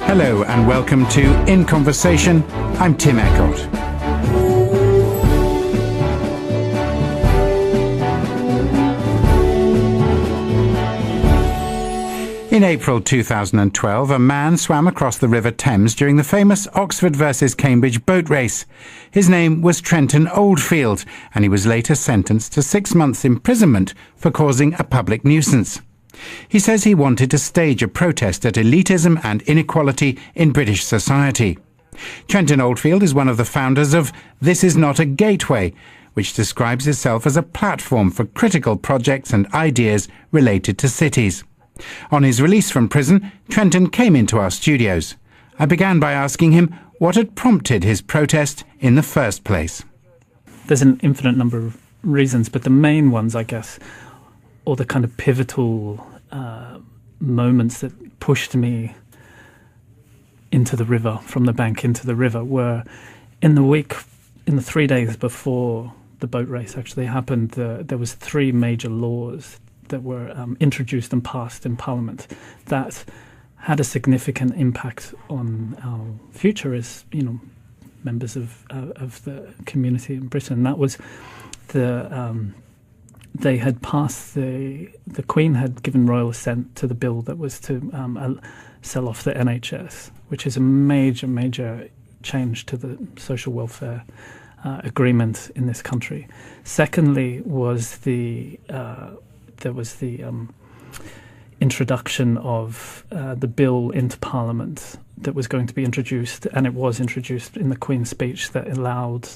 Hello and welcome to In Conversation. I'm Tim Eckott. In April 2012, a man swam across the River Thames during the famous Oxford versus Cambridge boat race. His name was Trenton Oldfield, and he was later sentenced to 6 months' imprisonment for causing a public nuisance. He says he wanted to stage a protest at elitism and inequality in British society. Trenton Oldfield is one of the founders of This Is Not a Gateway, which describes itself as a platform for critical projects and ideas related to cities. On his release from prison, Trenton came into our studios. I began by asking him what had prompted his protest in the first place. There's an infinite number of reasons, but the main ones, I guess, or the kind of pivotal moments that pushed me into the river, from the bank into the river, were in the 3 days before the boat race actually happened. There was 3 major laws that were introduced and passed in Parliament that had a significant impact on our future as, members of the community in Britain. That was they had passed the Queen had given royal assent to the bill that was to sell off the NHS, which is a major change to the social welfare agreement in this country. Secondly, was there was the introduction of the bill into Parliament that was going to be introduced, and it was introduced in the Queen's speech, that allowed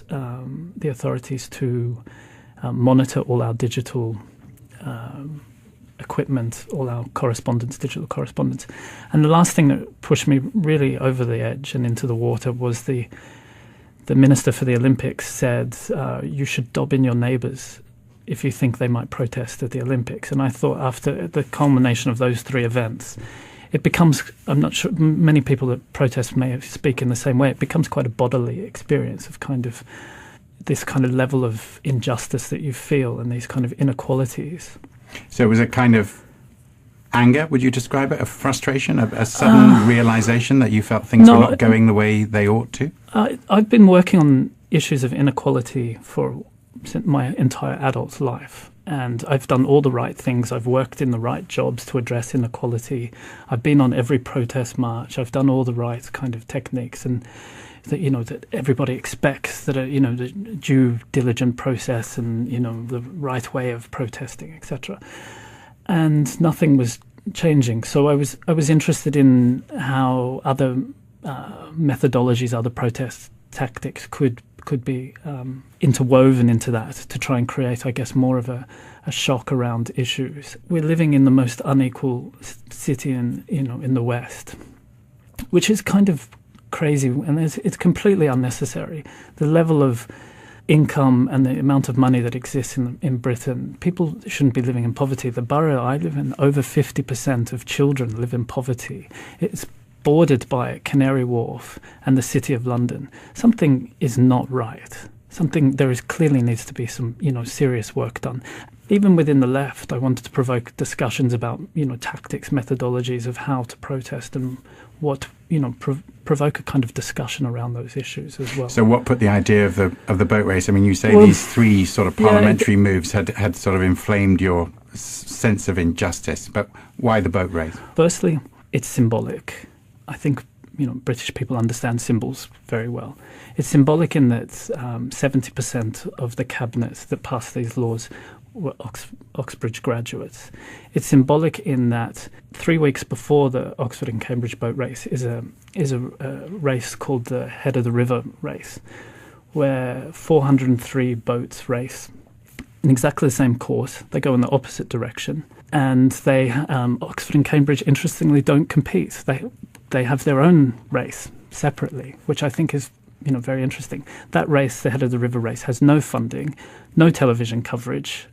the authorities to monitor all our digital equipment, all our correspondence, digital correspondence. And the last thing that pushed me really over the edge and into the water was the Minister for the Olympics said, you should dob in your neighbours if you think they might protest at the Olympics. And I thought, after the culmination of those 3 events, it becomes, I'm not sure, many people that protest may speak in the same way, it becomes quite a bodily experience of this kind of level of injustice that you feel and these kind of inequalities. So it was a kind of anger, would you describe it? A frustration, a sudden realisation that you felt things were not going the way they ought to? I've been working on issues of inequality for my entire adult life, and I've done all the right things. I've worked in the right jobs to address inequality. I've been on every protest march. I've done all the right kind of techniques, and that everybody expects, that the due diligent process and the right way of protesting, etc. And nothing was changing. So I was interested in how other methodologies, other protest tactics could be interwoven into that to try and create, I guess, more of a shock around issues. We're living in the most unequal city in the West, which is kind of crazy, and it's completely unnecessary. The level of income and the amount of money that exists in Britain, people shouldn't be living in poverty. The borough I live in, over 50% of children live in poverty. It's bordered by Canary Wharf and the City of London. Something is not right. There clearly needs to be some, serious work done. Even within the left, I wanted to provoke discussions about, tactics, methodologies of how to protest and what, provoke a kind of discussion around those issues as well. So what put the idea of the boat race? I mean, you say these 3 sort of parliamentary moves had sort of inflamed your sense of injustice, but why the boat race? Firstly, it's symbolic. I think, British people understand symbols very well. It's symbolic in that 70% of the cabinet that passed these laws were Oxbridge graduates. It's symbolic in that 3 weeks before the Oxford and Cambridge boat race is a race called the Head of the River race, where 403 boats race in exactly the same course. They go in the opposite direction, and Oxford and Cambridge, interestingly, don't compete. They have their own race separately, which I think is very interesting. That race, the Head of the River race, has no funding, no television coverage,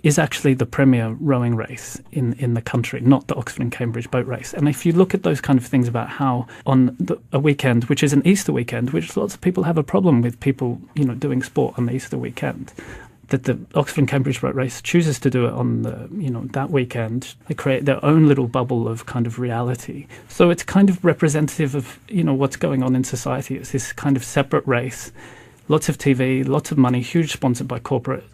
is actually the premier rowing race in the country, not the Oxford and Cambridge boat race. And if you look at those kind of things about how on a weekend, which is an Easter weekend, which lots of people have a problem with people, doing sport on the Easter weekend, that the Oxford and Cambridge boat race chooses to do it on the, that weekend. They create their own little bubble of kind of reality. So it's kind of representative of, what's going on in society. It's this kind of separate race, lots of TV, lots of money, huge sponsored by corporate,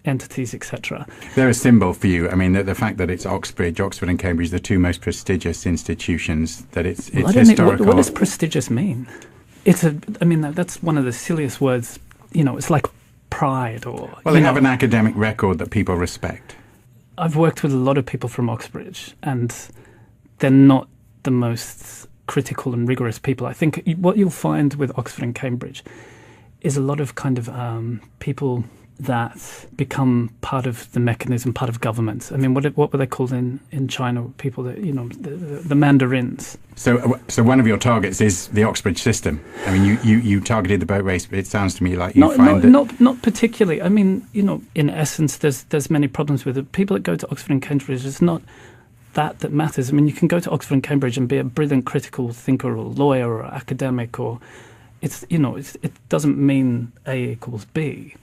entities, etc. They're a symbol for you. I mean, the fact that it's Oxford and Cambridge, the two most prestigious institutions, that it's historical. What does prestigious mean? That's one of the silliest words. It's like pride or... Well, they have an academic record that people respect. I've worked with a lot of people from Oxbridge, and they're not the most critical and rigorous people. I think what you'll find with Oxford and Cambridge is a lot of kind of people that become part of the mechanism, part of government. I mean, what were they called in China? People that, the mandarins. So one of your targets is the Oxbridge system. I mean, you targeted the boat race, but it sounds to me like not particularly. I mean, in essence, there's many problems with it. People that go to Oxford and Cambridge, it's not that matters. I mean, you can go to Oxford and Cambridge and be a brilliant critical thinker or lawyer or academic, or it doesn't mean A equals B.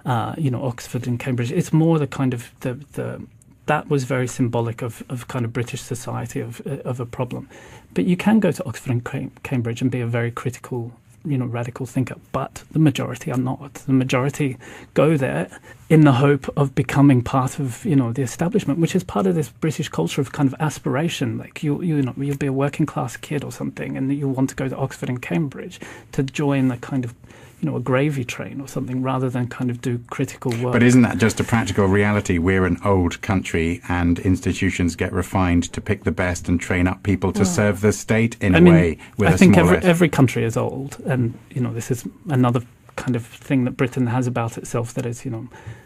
Oxford and Cambridge. It's more the kind of that was very symbolic of kind of British society of a problem. But you can go to Oxford and Cambridge and be a very critical, radical thinker. But the majority are not. The majority go there in the hope of becoming part of, the establishment, which is part of this British culture of kind of aspiration. Like you'll be a working class kid or something, and you'll want to go to Oxford and Cambridge to join the kind of a gravy train or something, rather than kind of do critical work. But isn't that just a practical reality? We're an old country, and institutions get refined to pick the best and train up people to serve the state in a way. I think every country is old, and this is another kind of thing that Britain has about itself that is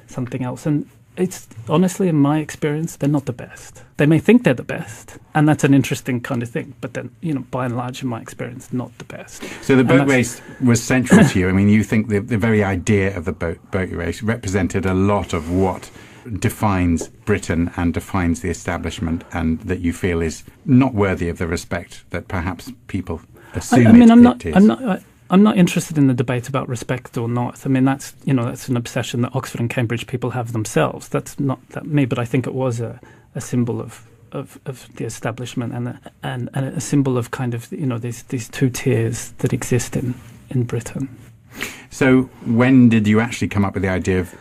something else. And it's honestly, in my experience, they're not the best. They may think they're the best, and that's an interesting kind of thing. But then, by and large, in my experience, not the best. So the boat race was central to you. I mean, you think the very idea of the boat race represented a lot of what defines Britain and defines the establishment, and that you feel is not worthy of the respect that perhaps people assume it is. I'm not interested in the debate about respect or not. I mean, that's an obsession that Oxford and Cambridge people have themselves. That's not me, but I think it was a symbol of the establishment and a symbol of kind of these two tiers that exist in Britain. So when did you actually come up with the idea of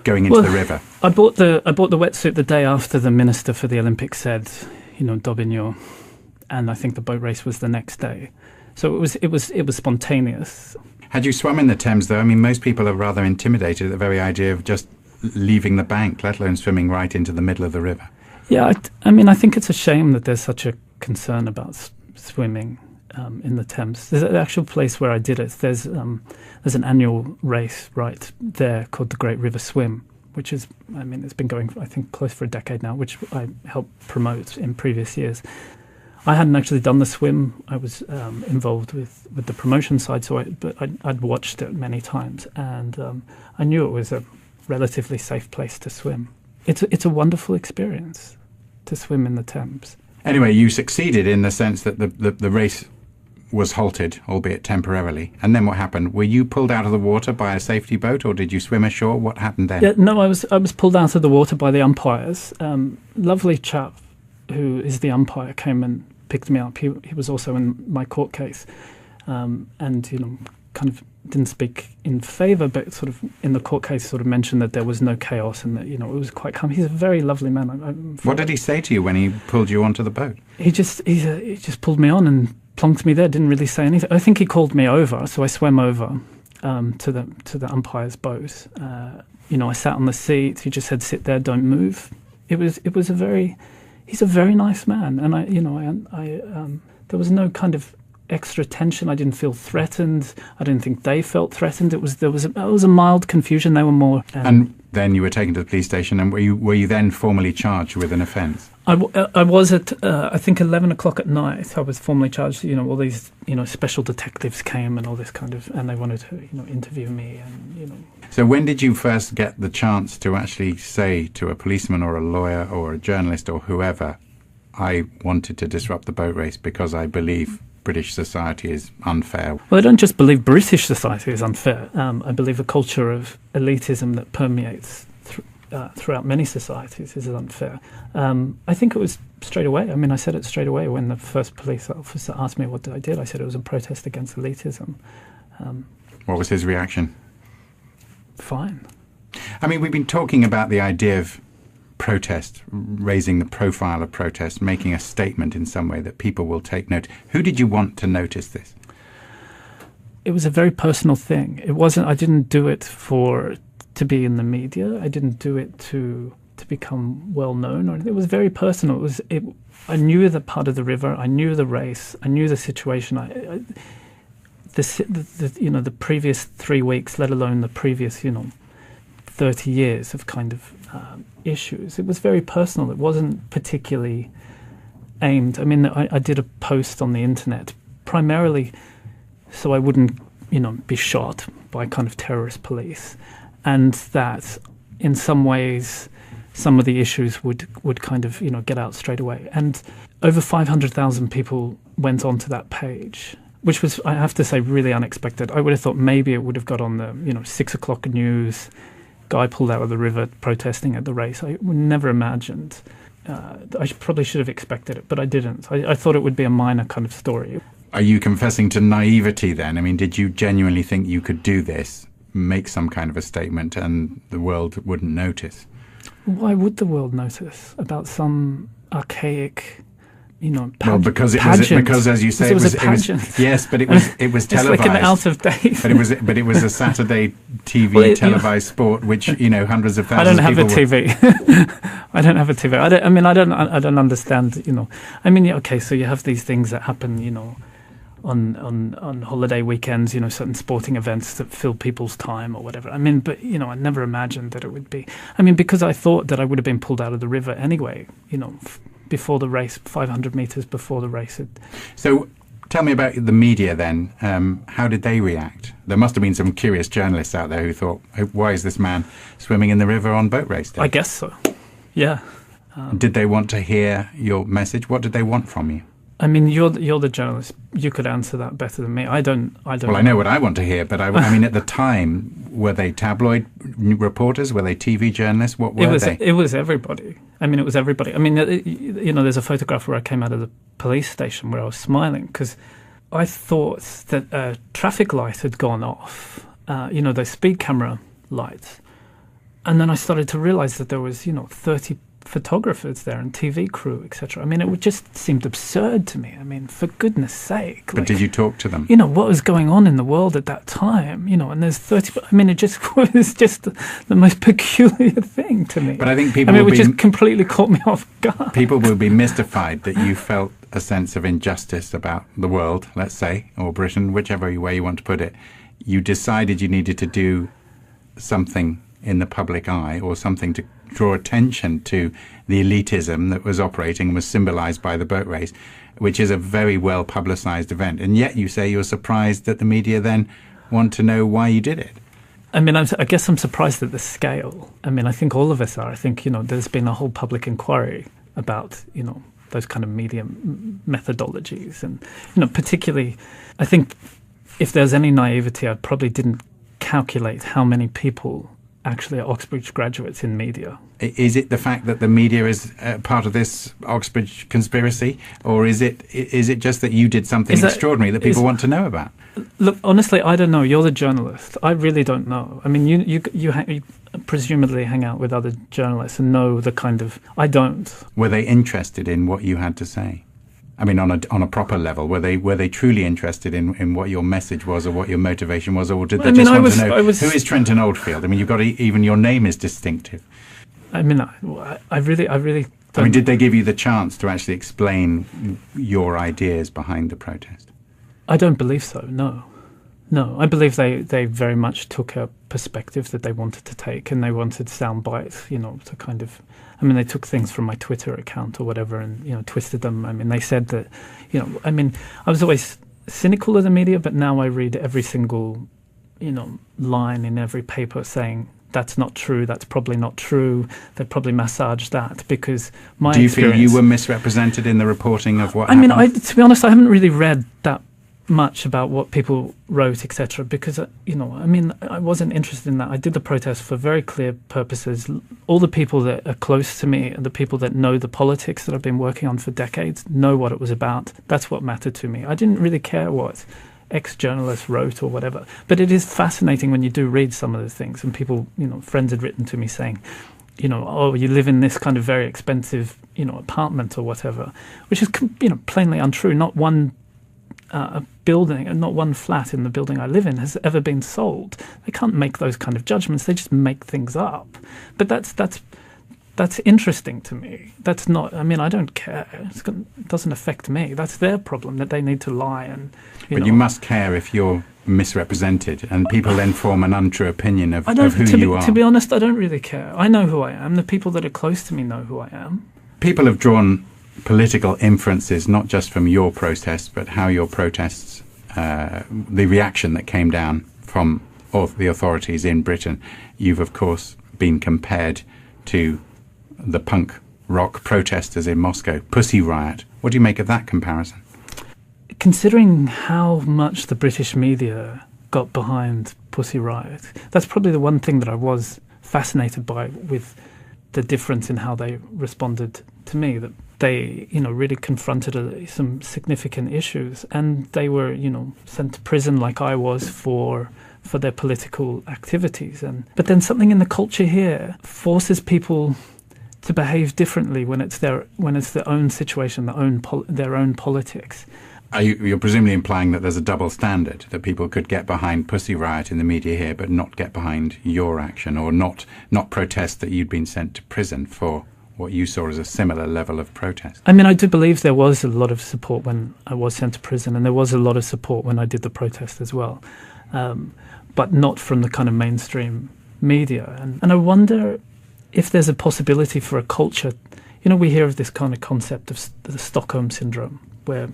going into the river? I bought the wetsuit the day after the Minister for the Olympics said, Daubignon, and I think the boat race was the next day. So it was spontaneous. Had you swum in the Thames, though? I mean, most people are rather intimidated at the very idea of just leaving the bank, let alone swimming right into the middle of the river. Yeah, I think it's a shame that there's such a concern about swimming in the Thames. There's an actual place where I did it. There's an annual race right there called the Great River Swim, which is, it's been going, I think, close for a decade now, which I helped promote in previous years. I hadn't actually done the swim. I was involved with the promotion side, but I'd watched it many times, and I knew it was a relatively safe place to swim. It's a wonderful experience to swim in the Thames. Anyway, you succeeded in the sense that the race was halted, albeit temporarily. And then what happened? Were you pulled out of the water by a safety boat, or did you swim ashore? What happened then? Yeah, no, I was pulled out of the water by the umpires. Lovely chap who is the umpire came and picked me up. He was also in my court case, and kind of didn't speak in favour, but sort of in the court case sort of mentioned that there was no chaos and that it was quite calm. He's a very lovely man. What did he say to you when he pulled you onto the boat? He just pulled me on and plonked me there. Didn't really say anything. I think he called me over, so I swam over to the umpire's boat. I sat on the seat. He just said, "Sit there, don't move." He's a very nice man, and there was no kind of extra tension. I didn't feel threatened. I didn't think they felt threatened. It was a mild confusion. They were more. And then you were taken to the police station, and were you then formally charged with an offence? I was at I think 11 o'clock at night. I was formally charged. All these special detectives came and all this kind of, and they wanted to interview me and. So when did you first get the chance to actually say to a policeman or a lawyer or a journalist or whoever, I wanted to disrupt the boat race because I believe British society is unfair. Well, I don't just believe British society is unfair. I believe a culture of elitism that permeates throughout many societies is unfair. I think it was straight away. I mean, I said it straight away when the first police officer asked me what I did. I said it was a protest against elitism. What was his reaction? Fine. I mean, we've been talking about the idea of protest, raising the profile of protest, making a statement in some way that people will take note. Who did you want to notice this? It was a very personal thing. It wasn't. I didn't do it to be in the media. I didn't do it to become well known or anything. It was very personal. I knew the part of the river. I knew the race. I knew the situation. The previous 3 weeks, let alone the previous 30 years of kind of issues. It was very personal. It wasn't particularly aimed. I mean, I did a post on the internet primarily so I wouldn't, be shot by kind of terrorist police, and that in some ways some of the issues would kind of, get out straight away. And over 500,000 people went onto that page, which was, I have to say, really unexpected. I would have thought maybe it would have got on the, 6 o'clock news, guy pulled out of the river protesting at the race. I would never imagined. I probably should have expected it, but I didn't. I thought it would be a minor kind of story. Are you confessing to naivety then? I mean, did you genuinely think you could do this, make some kind of a statement, and the world wouldn't notice? Why would the world notice about some archaic, well, because as you say, it was a pageant. Yes, but it was televised. It's like an out of date. But it was a Saturday TV televised sport, which hundreds of thousands. I don't have a TV. I don't have a TV. I don't understand. Okay, so you have these things that happen. On holiday weekends, certain sporting events that fill people's time or whatever. But I never imagined that it would be. Because I thought that I would have been pulled out of the river anyway. Before the race, 500 meters before the race. So tell me about the media then. How did they react? There must have been some curious journalists out there who thought, why is this man swimming in the river on boat race day? I guess so, yeah. Did they want to hear your message? What did they want from you? You're the journalist. You could answer that better than me. I don't. Well, I know what I want to hear, but at the time, were they tabloid reporters? Were they TV journalists? What were they? It was everybody. It was everybody. There's a photograph where I came out of the police station where I was smiling because I thought that a traffic light had gone off. Those speed camera lights, and then I started to realise that there was 30 photographers there and TV crew, etc. It just seemed absurd to me. For goodness sake. But did you talk to them? What was going on in the world at that time, and there's 30, it just was just the most peculiar thing to me. But I think people it just completely caught me off guard. People will be mystified that you felt a sense of injustice about the world, let's say, or Britain, whichever way you want to put it. You decided you needed to do something in the public eye or something to draw attention to the elitism that was operating and was symbolized by the boat race, which is a very well publicized event. And yet you say you're surprised that the media then want to know why you did it. I guess I'm surprised at the scale. I think all of us are. I think, there's been a whole public inquiry about, those kind of media methodologies. And, particularly, I think if there's any naivety, I probably didn't calculate how many people actually are Oxbridge graduates in media. Is it the fact that the media is part of this Oxbridge conspiracy, or is it just that you did something extraordinary that people want to know about? Look, honestly, I don't know. You're the journalist. I really don't know. You presumably hang out with other journalists and know the kind of... I don't. Were they interested in what you had to say? On a proper level, were they truly interested in what your message was or what your motivation was, or did they just want to know who is Trenton Oldfield? You've got even your name is distinctive. I really don't. Did they give you the chance to actually explain your ideas behind the protest? I don't believe so. No. I believe they very much took a perspective that they wanted to take, and they wanted sound bites, to kind of... they took things from my Twitter account or whatever and, twisted them. They said that, I was always cynical of the media, but now I read every single, line in every paper saying that's not true, that's probably not true, they probably massage that, because my Do you experience... feel you were misrepresented in the reporting of what I happened? mean, to be honest, I haven't really read that much about what people wrote, etc., because, I wasn't interested in that. I did the protest for very clear purposes. All the people that are close to me and the people that know the politics that I've been working on for decades know what it was about. That's what mattered to me. I didn't really care what ex-journalists wrote or whatever. But it is fascinating when you do read some of the things, and people, friends had written to me saying, oh, you live in this kind of very expensive, apartment or whatever, which is, plainly untrue. Not one building and not one flat in the building I live in has ever been sold. They can't make those kind of judgments. They just make things up. But that's interesting to me. That's not, I don't care. It doesn't affect me. That's their problem, that they need to lie. And you must care if you're misrepresented and people then form an untrue opinion of who you are. To be honest, I don't really care. I know who I am. The people that are close to me know who I am. People have drawn political inferences, not just from your protests, but how your protests, the reaction that came down from the authorities in Britain. You've, of course, been compared to the punk rock protesters in Moscow, Pussy Riot. What do you make of that comparison? Considering how much the British media got behind Pussy Riot, that's probably the one thing that I was fascinated by, with the difference in how they responded to me, that they, really confronted some significant issues, and they were, sent to prison like I was for their political activities. But then something in the culture here forces people to behave differently when it's their own situation, their own politics. You're presumably implying that there's a double standard, that people could get behind Pussy Riot in the media here but not get behind your action, or not protest that you'd been sent to prison for what you saw as a similar level of protest. I do believe there was a lot of support when I was sent to prison, and there was a lot of support when I did the protest as well, but not from the kind of mainstream media. And I wonder if there's a possibility for a culture. We hear of this kind of concept of the Stockholm syndrome, where,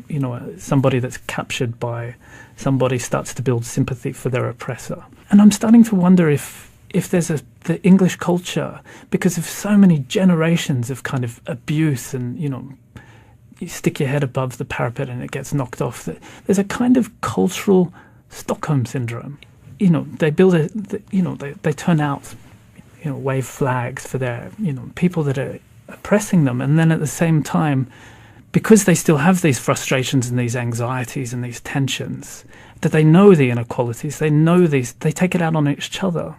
somebody that's captured by somebody starts to build sympathy for their oppressor. And I'm starting to wonder if there's the English culture, because of so many generations of kind of abuse and, you stick your head above the parapet and it gets knocked off, that there's a kind of cultural Stockholm syndrome. They build they turn out, wave flags for their, people that are oppressing them. And then at the same time, because they still have these frustrations and these anxieties and these tensions, that they know the inequalities, they take it out on each other.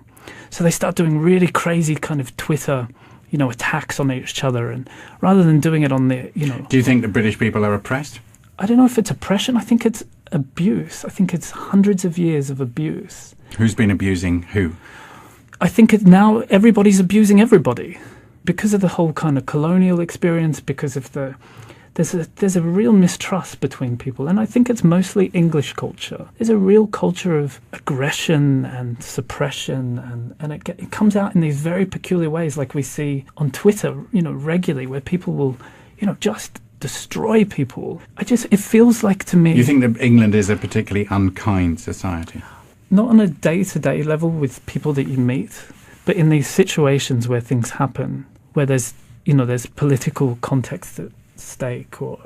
So they start doing really crazy kind of Twitter, attacks on each other, and rather than doing it on the, Do you think the British people are oppressed? I don't know if it's oppression. I think it's abuse. I think it's hundreds of years of abuse. Who's been abusing who? I think now everybody's abusing everybody because of the whole kind of colonial experience, because of there's a real mistrust between people, and I think it's mostly English culture. There's a real culture of aggression and suppression, and it comes out in these very peculiar ways, like we see on Twitter, regularly, where people will, just destroy people. It feels like to me... You think that England is a particularly unkind society? Not on a day-to-day level with people that you meet, but in these situations where things happen, where there's political context at stake, or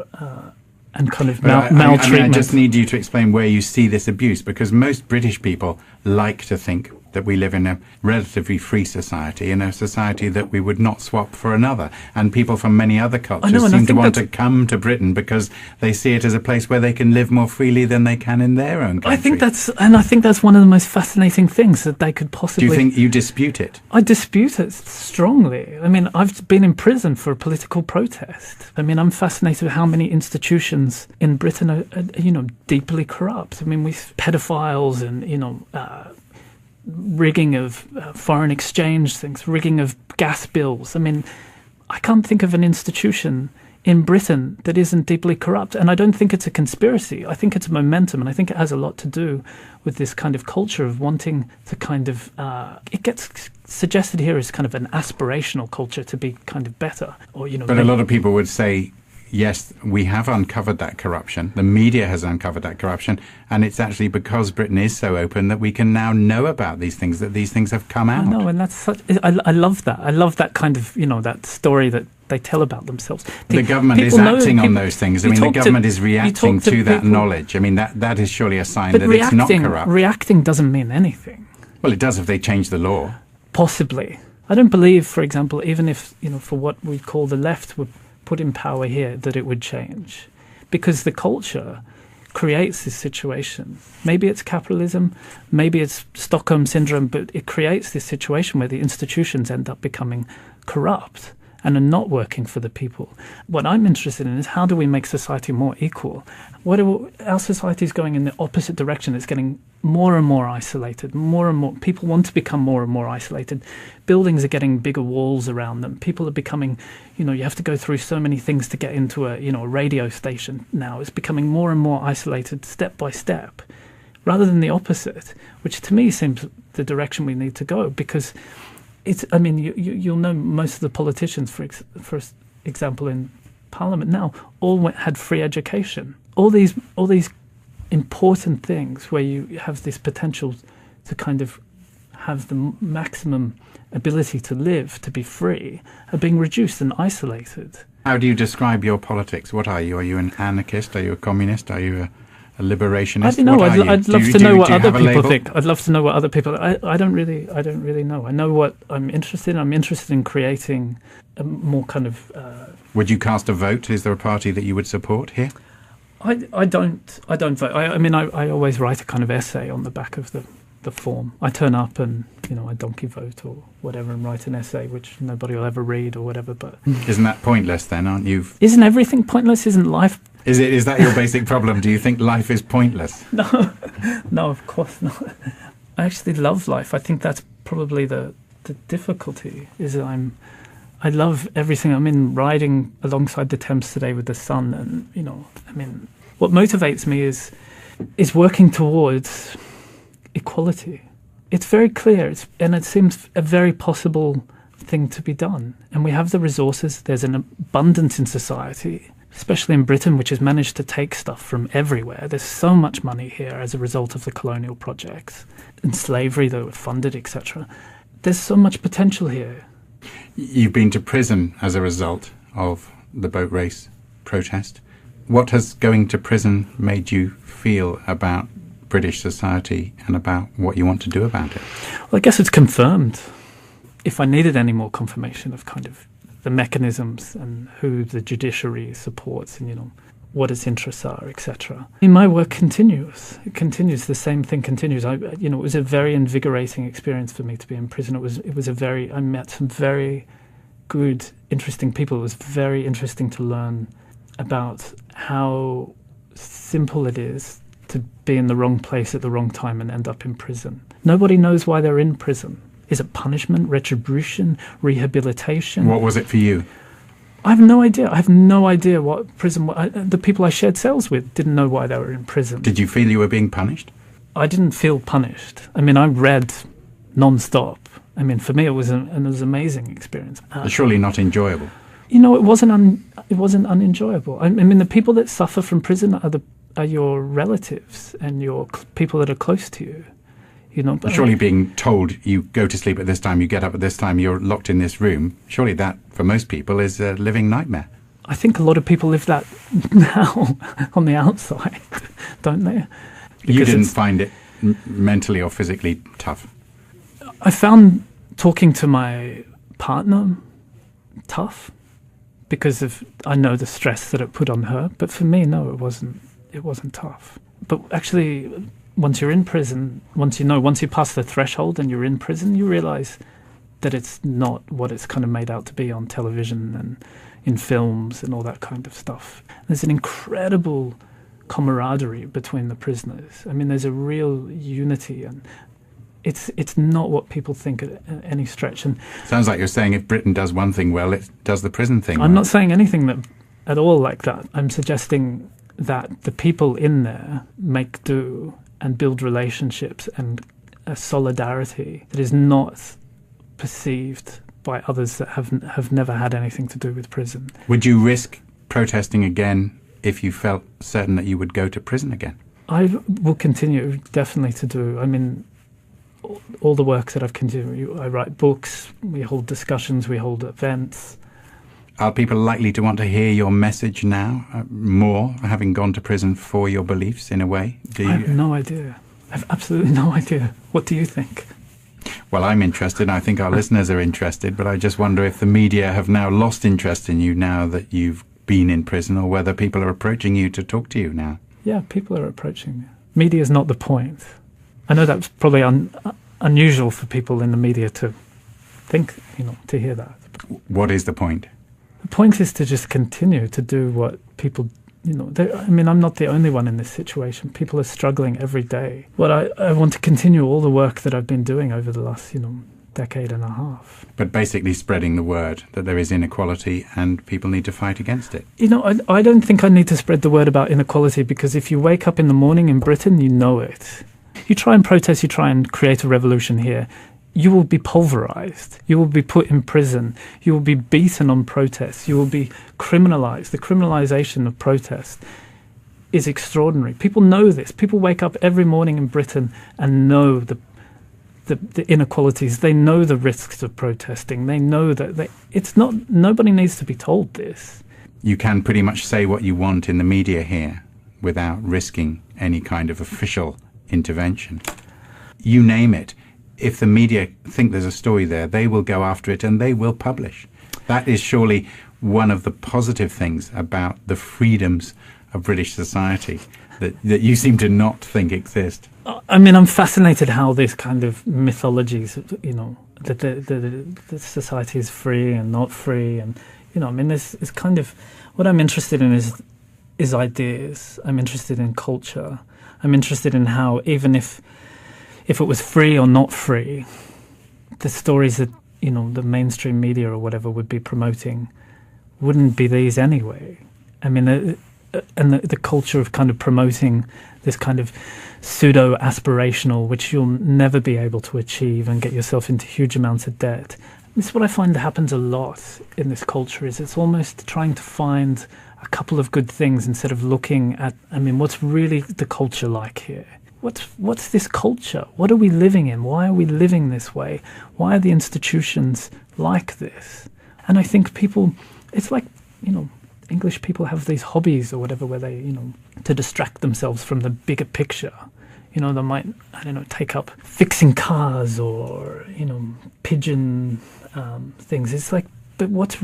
and kind of maltreatment. I just need you to explain where you see this abuse, because most British people like to think that we live in a relatively free society, in a society that we would not swap for another. And people from many other cultures seem to want to come to Britain because they see it as a place where they can live more freely than they can in their own country. I think that's one of the most fascinating things, that they could possibly... Do you think you dispute it? I dispute it strongly. I've been in prison for a political protest. I'm fascinated with how many institutions in Britain are deeply corrupt. We pedophiles and, rigging of foreign exchange things, rigging of gas bills. I can't think of an institution in Britain that isn't deeply corrupt. And I don't think it's a conspiracy. I think it's momentum, and I think it has a lot to do with this kind of culture of wanting to kind of... it gets suggested here as kind of an aspirational culture to be kind of better. Or But a lot of people would say yes, we have uncovered that corruption. The media has uncovered that corruption. And it's actually because Britain is so open that we can now know about these things, that these things have come out. I know, and that's such... I love that. I love that kind of, that story that they tell about themselves. The government is acting on those things. I mean, the government is reacting to that knowledge. I mean, that is surely a sign that it's not corrupt. Reacting doesn't mean anything. Well, it does if they change the law. Possibly. I don't believe, for example, even if, for what we call the left were put in power here, that it would change. Because the culture creates this situation. Maybe it's capitalism, maybe it's Stockholm syndrome, but it creates this situation where the institutions end up becoming corrupt and are not working for the people. What I'm interested in is how do we make society more equal? Our society is going in the opposite direction. It's getting more and more isolated, more and more. People want to become more and more isolated. Buildings are getting bigger walls around them. People are becoming, you have to go through so many things to get into a radio station now. It's becoming more and more isolated step by step, rather than the opposite, which to me seems the direction we need to go, because you'll know most of the politicians, for example, in Parliament now, all had free education. All these important things where you have this potential to kind of have the maximum ability to live, to be free, are being reduced and isolated. How do you describe your politics? What are you? Are you an anarchist? Are you a communist? Are you a liberationist? I don't know. I'd love to know what other people think. I'd love to know what other people. I don't really know. I know what I'm interested in. I'm interested in creating a more kind of. Would you cast a vote? Is there a party that you would support here? I don't vote. I always write a kind of essay on the back of the form. I turn up and I donkey vote or whatever and write an essay which nobody will ever read or whatever. But isn't that pointless then? Aren't you? Isn't everything pointless? Isn't life? Is that your basic problem? Do you think life is pointless? No, of course not. I actually love life. I think that's probably the difficulty. Is I love everything. I'm in riding alongside the Thames today with the sun, and what motivates me is working towards equality. It's very clear, and it seems a very possible thing to be done. And we have the resources. There's an abundance in society, especially in Britain, which has managed to take stuff from everywhere. There's so much money here as a result of the colonial projects and slavery that were funded, etc. There's so much potential here. You've been to prison as a result of the boat race protest. What has going to prison made you feel about British society and about what you want to do about it? Well, I guess it's confirmed. If I needed any more confirmation of kind of the mechanisms and who the judiciary supports and, what its interests are, etc. My work continues. It continues. The same thing continues. It was a very invigorating experience for me to be in prison. I met some very good, interesting people. It was very interesting to learn about how simple it is to be in the wrong place at the wrong time and end up in prison. Nobody knows why they're in prison. Is it punishment, retribution, rehabilitation? What was it for you? I have no idea. I have no idea what prison... the people I shared cells with didn't know why they were in prison. Did you feel you were being punished? I didn't feel punished. I read non-stop. For me, it was an amazing experience. Surely not enjoyable. It wasn't unenjoyable. The people that suffer from prison are your relatives and your people that are close to you. Surely being told you go to sleep at this time, you get up at this time, you're locked in this room, surely that, for most people, is a living nightmare. I think a lot of people live that now on the outside, don't they? Because you didn't find it mentally or physically tough? I found talking to my partner tough because I know the stress that it put on her. But for me, no, it wasn't tough. But actually, once you're in prison, once you pass the threshold and you're in prison, you realize that it's not what it's kind of made out to be on television and in films and all that kind of stuff. There's an incredible camaraderie between the prisoners. There's a real unity, and it's not what people think at any stretch. And sounds like you're saying if Britain does one thing well, it does the prison thing well. I'm not saying anything at all like that. I'm suggesting that the people in there make do and build relationships and a solidarity that is not perceived by others that have never had anything to do with prison. Would you risk protesting again if you felt certain that you would go to prison again? I will continue definitely to do. I mean, all the work that I've continued. I write books, we hold discussions, we hold events. Are people likely to want to hear your message now, more, having gone to prison for your beliefs in a way? I have no idea. I have absolutely no idea. What do you think? Well, I'm interested. I think our listeners are interested, but I just wonder if the media have now lost interest in you now that you've been in prison, or whether people are approaching you to talk to you now. Yeah, people are approaching me. Media is not the point. I know that's probably unusual for people in the media to think, to hear that. What is the point? The point is to just continue to do what people, I'm not the only one in this situation. People are struggling every day. I want to continue all the work that I've been doing over the last, decade and a half. But basically spreading the word that there is inequality and people need to fight against it. I don't think I need to spread the word about inequality, because if you wake up in the morning in Britain, you know it. You try and protest, you try and create a revolution here, you will be pulverized. You will be put in prison. You will be beaten on protest. You will be criminalized. The criminalization of protest is extraordinary. People know this. People wake up every morning in Britain and know the inequalities. They know the risks of protesting. They know that nobody needs to be told this. You can pretty much say what you want in the media here without risking any kind of official intervention. You name it. If the media think there's a story there, they will go after it and they will publish. That is surely one of the positive things about the freedoms of British society that you seem to not think exist. I mean, I'm fascinated how this kind of mythologies, that the society is free and not free. And, this is kind of, what I'm interested in is ideas. I'm interested in culture. I'm interested in how, even if it was free or not free, the stories that, the mainstream media or whatever would be promoting wouldn't be these anyway. I mean, the culture of kind of promoting this kind of pseudo-aspirational, which you'll never be able to achieve, and get yourself into huge amounts of debt. This is what I find happens a lot in this culture, is it's almost trying to find a couple of good things instead of looking at, what's really the culture like here? What's this culture? What are we living in? Why are we living this way? Why are the institutions like this? And I think people, it's like, English people have these hobbies or whatever where they, to distract themselves from the bigger picture. They might, take up fixing cars or, pigeon things. It's like, but what's,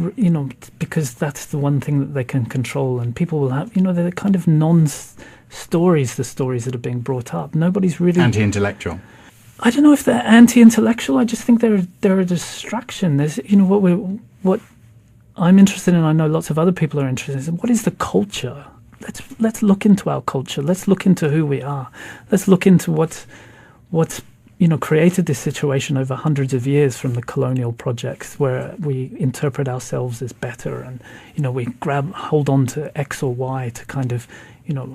because that's the one thing that they can control, and people will have, they're kind of stories, the stories that are being brought up. Nobody's really... Anti-intellectual. I don't know if they're anti-intellectual. I just think they're a distraction. There's, what I'm interested in, I know lots of other people are interested in, what is the culture? Let's look into our culture. Let's look into who we are. Let's look into what's created this situation over hundreds of years, from the colonial projects where we interpret ourselves as better, and we hold on to X or Y to kind of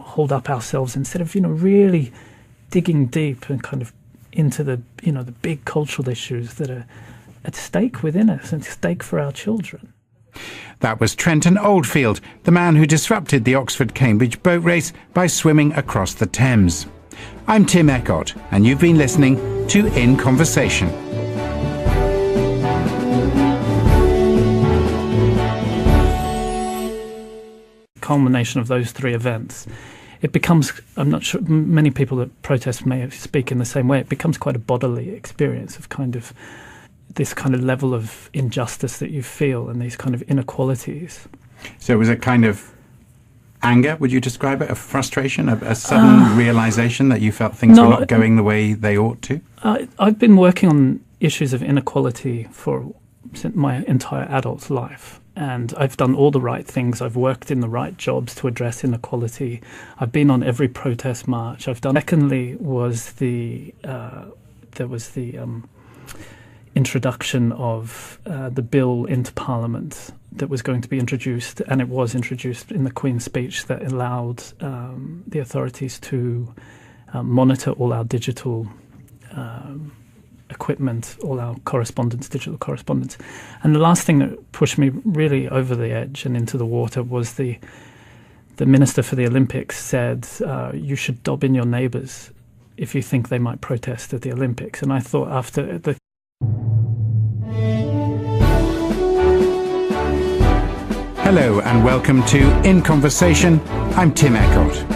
hold up ourselves, instead of really digging deep and kind of into the the big cultural issues that are at stake within us and at stake for our children. That was Trenton Oldfield, the man who disrupted the Oxford-Cambridge boat race by swimming across the Thames. I'm Tim Eckott, and you've been listening to In Conversation. Culmination of those three events, it becomes, I'm not sure, many people that protest may speak in the same way, it becomes quite a bodily experience of kind of this kind of level of injustice that you feel, and these kind of inequalities. So it was a kind of anger, would you describe it? A frustration, a sudden realization that you felt things were not going the way they ought to? I've been working on issues of inequality for my entire adult life, and I've done all the right things. I've worked in the right jobs to address inequality. I've been on every protest march. Secondly was there was the introduction of the bill into Parliament that was going to be introduced, and it was introduced in the Queen's speech, that allowed the authorities to monitor all our digital equipment, all our correspondence, digital correspondence. And the last thing that pushed me really over the edge and into the water was the minister for the Olympics said, you should dob in your neighbours if you think they might protest at the Olympics. And I thought after the... Hello and welcome to In Conversation. I'm Tim Eckott.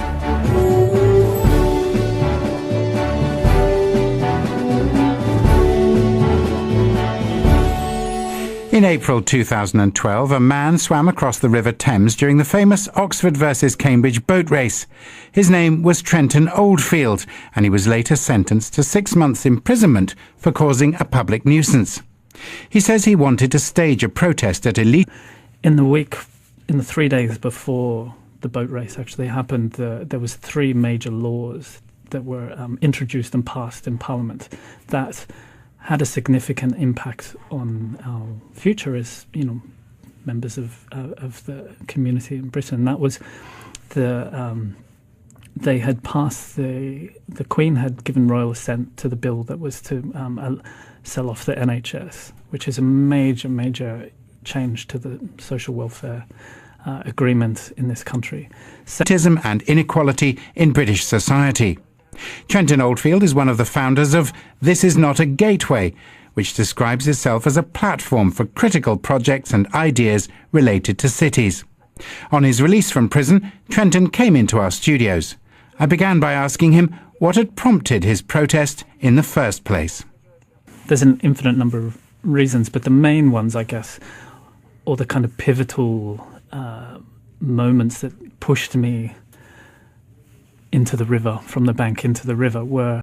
In April 2012, a man swam across the River Thames during the famous Oxford versus Cambridge boat race. His name was Trenton Oldfield, and he was later sentenced to 6 months' imprisonment for causing a public nuisance. He says he wanted to stage a protest at elite. In the 3 days before the boat race actually happened, there was 3 major laws that were introduced and passed in Parliament that had a significant impact on our future as, members of the community in Britain. That was they had passed the Queen had given royal assent to the bill that was to sell off the NHS, which is a major change to the social welfare agreement in this country. Racism and inequality in British society. Trenton Oldfield is one of the founders of This Is Not a Gateway, which describes itself as a platform for critical projects and ideas related to cities. On his release from prison, Trenton came into our studios. I began by asking him what had prompted his protest in the first place. There's an infinite number of reasons, but the main ones, I guess, or the kind of pivotal moments that pushed me into the river, from the bank into the river, were